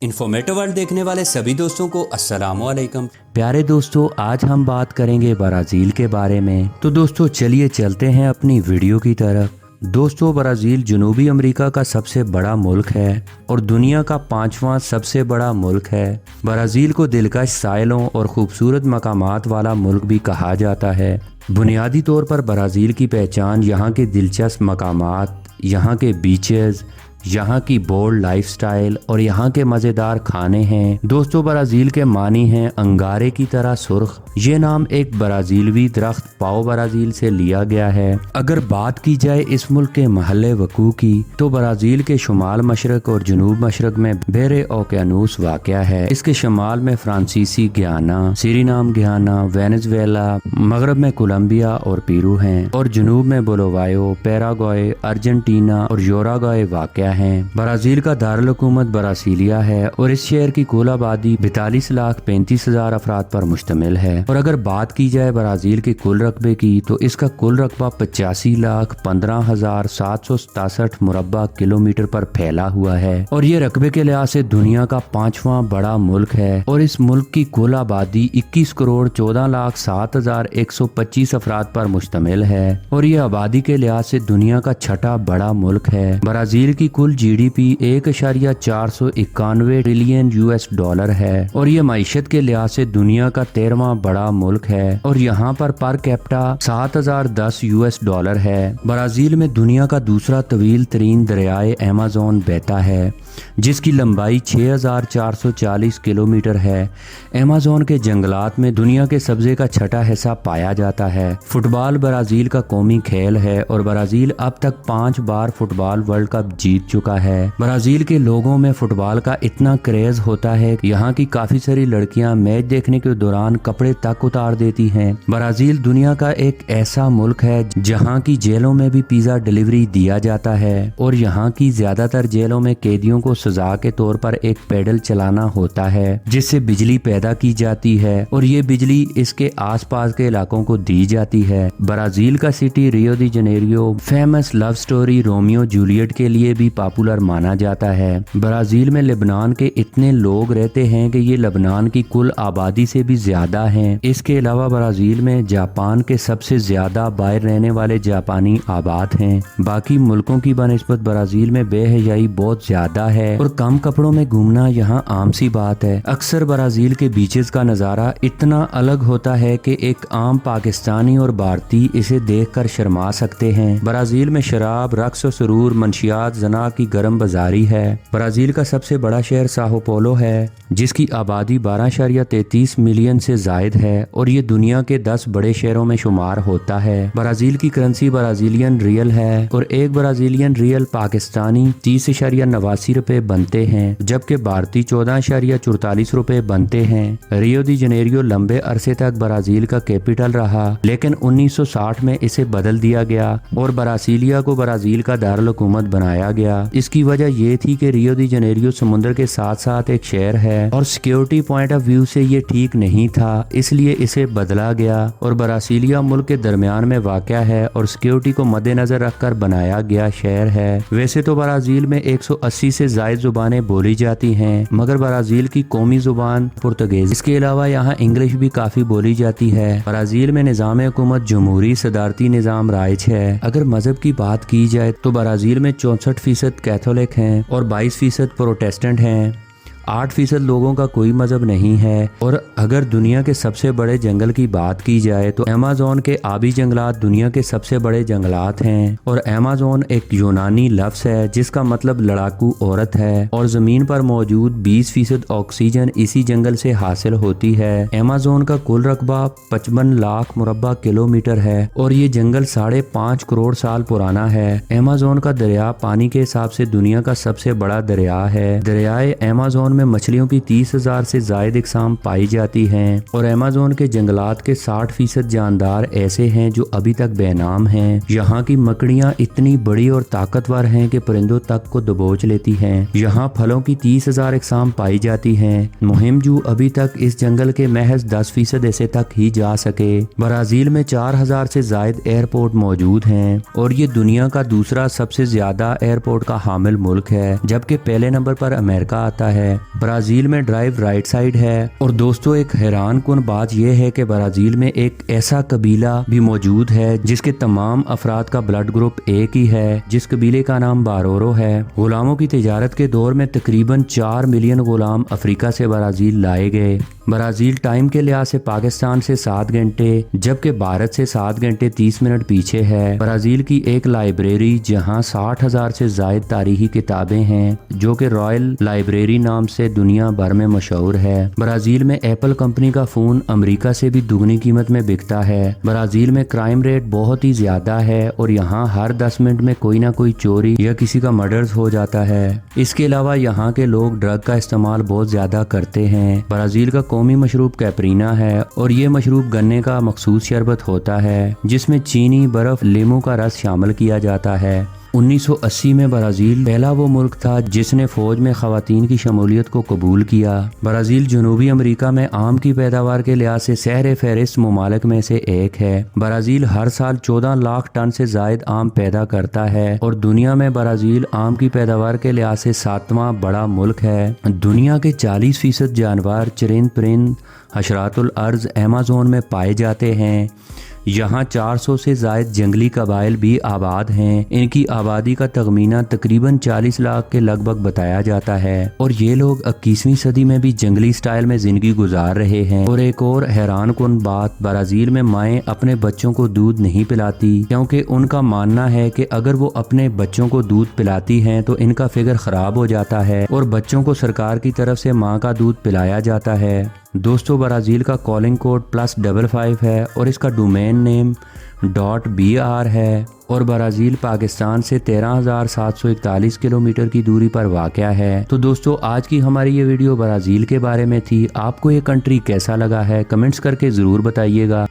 Informative world देखने वाले सभी दोस्तों को अस्सलाम वालेकुम। प्यारे दोस्तों, आज हम बात करेंगे ब्राज़ील के बारे में। तो दोस्तों चलिए चलते हैं अपनी वीडियो की तरफ। दोस्तों, ब्राज़ील जनूबी अमेरिका का सबसे बड़ा मुल्क है और दुनिया का 5वां सबसे बड़ा मुल्क है। ब्राज़ील को दिलकश साहिलों और खूबसूरत मकामात वाला मुल्क भी कहा जाता है। बुनियादी तौर पर ब्राज़ील की पहचान यहाँ के दिलचस्प मकामात, यहाँ के बीचेस, यहाँ की बोल्ड लाइफस्टाइल और यहाँ के मज़ेदार खाने हैं। दोस्तों, ब्राज़ील के मानी हैं अंगारे की तरह सुर्ख। ये नाम एक ब्राज़ीलवी दरख्त पाओ ब्राज़ील से लिया गया है। अगर बात की जाए इस मुल्क के महल वकू की, तो ब्राज़ील के शुमाल मशरक और जनूब मशरक में बेरे ओकेानूस वाक़या है। इसके शुमाल में फ्रांसीसी गयाना, सूरिनाम गयाना, वेनेजुएला, मगरब में कोलंबिया और पेरू हैं और जनूब में बोलिविया, पैराग्वे, अर्जेंटीना और यूरुग्वे वाक़या है। ब्राज़ील का दारुल हुकूमत ब्रासिलिया है और इस शहर की कुल आबादी 42,35,000 अफराद पर मुश्तमिल है। और अगर बात की जाए ब्राज़ील के कुल रकबे की, तो इसका कुल रकबा 85,15,767 मुरब्बा किलोमीटर पर फैला हुआ है और ये रकबे के लिहाज से दुनिया का 5वां बड़ा मुल्क है। और इस मुल्क की कुल आबादी 21,14,07,125 अफराद पर मुश्तमिल है और ये आबादी के लिहाज से दुनिया का छठा बड़ा मुल्क है। ब्राज़ील की कुल GDP 1,491 ट्रिलियन US$ है और ये मईशत के लिहाज से दुनिया का 13वां बड़ा मुल्क है और यहाँ पर कैपिटा 7,010 US$ है। ब्राज़ील में दुनिया का दूसरा तवील तरीन दरियाए अमेज़न बहता है, जिसकी लंबाई 6,440 किलोमीटर है। अमेज़न के जंगलात में दुनिया के सब्जे का छठा हिस्सा पाया जाता है। फुटबॉल ब्राज़ील का कौमी खेल है और ब्राज़ील अब तक 5 बार फुटबॉल वर्ल्ड कप जीत चुका है। ब्राज़ील के लोगों में फुटबॉल का इतना क्रेज होता है कि यहाँ की काफी सारी लड़कियां मैच देखने के दौरान कपड़े तक उतार देती हैं। ब्राज़ील दुनिया का एक ऐसा मुल्क है जहाँ की जेलों में भी पिज्जा डिलीवरी दिया जाता है और यहाँ की ज्यादातर जेलों में कैदियों को सजा के तौर पर एक पैडल चलाना होता है, जिससे बिजली पैदा की जाती है और ये बिजली इसके आसपास के इलाकों को दी जाती है। ब्राज़ील का city Rio de Janeiro famous love story Romeo Juliet के लिए भी पॉपुलर माना जाता है। ब्राज़ील में लेबनान के इतने लोग रहते हैं कि ये लेबनान की कुल आबादी से भी ज्यादा हैं। इसके अलावा ब्राज़ील में जापान के सबसे ज्यादा बाहर रहने वाले जापानी आबाद हैं। बाकी मुल्कों की बनिस्बत ब्राज़ील में बेहयाई बहुत ज्यादा है और कम कपड़ों में घूमना यहाँ आम सी बात है। अक्सर ब्राज़ील के बीचेस का नज़ारा इतना अलग होता है कि एक आम पाकिस्तानी और भारतीय इसे देखकर शर्मा सकते हैं। ब्राज़ील में शराब, रक्स और सुरूर, मंशियात, जना की गर्म बाजारी है। ब्राज़ील का सबसे बड़ा शहर साओ पोलो है, जिसकी आबादी 12.33 मिलियन से जायद है और ये दुनिया के 10 बड़े शहरों में शुमार होता है। ब्राज़ील की करेंसी ब्राज़ीलियन रियल है और एक ब्राज़ीलियन रियल पाकिस्तानी 30.89 रुपए बनते हैं, जबकि भारतीय 14.44 रुपए बनते हैं। रियो दी जनेरियो लंबे अरसे तक ब्राज़ील का कैपिटल रहा, लेकिन 1960 में इसे बदल दिया गया और ब्रासिलिया को ब्राज़ील का दारुल हुकूमत बनाया गया। इसकी वजह ये थी कि रियो दी जनेरियो समुद्र के साथ साथ एक शहर है और सिक्योरिटी पॉइंट ऑफ व्यू से ये ठीक नहीं था, इसलिए इसे बदला गया और ब्रासिलिया मुल्क के दरमियान में वाक़या है और सिक्योरिटी को मद्देनजर रखकर बनाया गया शहर है। वैसे तो ब्राज़ील में 180 से जायद जुबानें बोली जाती हैं, मगर ब्राज़ील की कौमी जुबान पुर्तगाली। इसके अलावा यहाँ इंग्लिश भी काफी बोली जाती है। ब्राज़ील में निज़ाम हुकूमत जमहूरी सदारती निज़ाम राइज है। अगर मजहब की बात की जाए तो ब्राज़ील में 64% कैथोलिक हैं और 22% प्रोटेस्टेंट हैं। 8% लोगों का कोई मजहब नहीं है। और अगर दुनिया के सबसे बड़े जंगल की बात की जाए तो अमेज़न के आबी जंगलात दुनिया के सबसे बड़े जंगलात हैं और अमेज़न एक यूनानी लफ्ज है जिसका मतलब लड़ाकू औरत है और जमीन पर मौजूद 20% ऑक्सीजन इसी जंगल से हासिल होती है। अमेज़न का कुल रकबा 55 लाख मुरब्बा किलोमीटर है और ये जंगल 5.5 करोड़ साल पुराना है। अमेज़न का दरिया पानी के हिसाब से दुनिया का सबसे बड़ा दरिया है। दरियाए अमेज़न में मछलियों की 30,000 से जायद इकसाम पाई जाती हैं और अमेज़न के जंगलात के 60% जानदार ऐसे हैं जो अभी तक बेनाम हैं। यहाँ की मकड़ियाँ इतनी बड़ी और ताकतवर हैं कि परिंदों तक को दबोच लेती हैं। यहाँ फलों की 30,000 इकसाम पाई जाती हैं। मुहिम जू अभी तक इस जंगल के महज 10% ऐसे तक ही जा सके। ब्राज़ील में 4,000 से जायद एयरपोर्ट मौजूद हैं और ये दुनिया का दूसरा सबसे ज्यादा एयरपोर्ट का हामिल मुल्क है, जबकि पहले नंबर पर अमेरिका आता है। ब्राजील में ड्राइव राइट साइड है। और दोस्तों एक हैरान कुन बात यह है कि ब्राजील में एक ऐसा कबीला भी मौजूद है जिसके तमाम अफराद का ब्लड ग्रुप एक ही है, जिस कबीले का नाम बारोरो है। गुलामों की तिजारत के दौर में तकरीबन 4 मिलियन गुलाम अफ्रीका से ब्राजील लाए गए। ब्राजील टाइम के लिहाज से पाकिस्तान से 7 घंटे जबकि भारत से 7 घंटे 30 मिनट पीछे है। ब्राजील की एक लाइब्रेरी जहां 60,000 से जायद तारीखी किताबें हैं जो कि रॉयल लाइब्रेरी नाम से दुनिया भर में मशहूर है। ब्राजील में एप्पल कंपनी का फोन अमेरिका से भी दुगनी कीमत में बिकता है। ब्राजील में क्राइम रेट बहुत ही ज्यादा है और यहाँ हर 10 मिनट में कोई ना कोई चोरी या किसी का मर्डर हो जाता है। इसके अलावा यहाँ के लोग ड्रग का इस्तेमाल बहुत ज्यादा करते हैं। ब्राजील का कौमी मशरूब कैपरीना है और ये मशरूब गन्ने का मखसूस शरबत होता है जिसमें चीनी, बर्फ, लीमू का रस शामिल किया जाता है। 1980 में ब्राजील पहला वो मुल्क था जिसने फौज में खवातीन की शमूलियत को कबूल किया। ब्राजील जनूबी अमेरिका में आम की पैदावार के लिहाज से सहरे फहरिस्त ममालिक में से एक है। ब्राजील हर साल 14 लाख टन से जायद आम पैदा करता है और दुनिया में ब्राजील आम की पैदावार के लिहाज से 7वां बड़ा मुल्क है। दुनिया के 40% जानवर, चरिंद परिंद, हशरातुल अर्ज अमेज़न में पाए जाते हैं। यहाँ 400 से जायद जंगली कबाइल भी आबाद हैं। इनकी आबादी का तखमीना तकरीबन 40 लाख के लगभग बताया जाता है और ये लोग 21वीं सदी में भी जंगली स्टाइल में जिंदगी गुजार रहे हैं। और एक और हैरान कुन बात, ब्राजील में माएँ अपने बच्चों को दूध नहीं पिलाती क्योंकि उनका मानना है कि अगर वो अपने बच्चों को दूध पिलाती हैं तो इनका फिगर खराब हो जाता है और बच्चों को सरकार की तरफ से माँ का दूध पिलाया जाता है। दोस्तों ब्राजील का कॉलिंग कोड +55 है और इसका डोमेन नेम .br है और ब्राजील पाकिस्तान से 13,741 किलोमीटर की दूरी पर वाक़या है। तो दोस्तों आज की हमारी ये वीडियो ब्राजील के बारे में थी। आपको ये कंट्री कैसा लगा है कमेंट्स करके ज़रूर बताइएगा।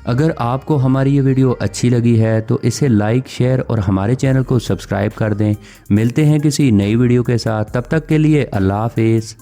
अगर आपको हमारी ये वीडियो अच्छी लगी है तो इसे लाइक, शेयर और हमारे चैनल को सब्सक्राइब कर दें। मिलते हैं किसी नई वीडियो के साथ, तब तक के लिए अल्लाह हाफिज़।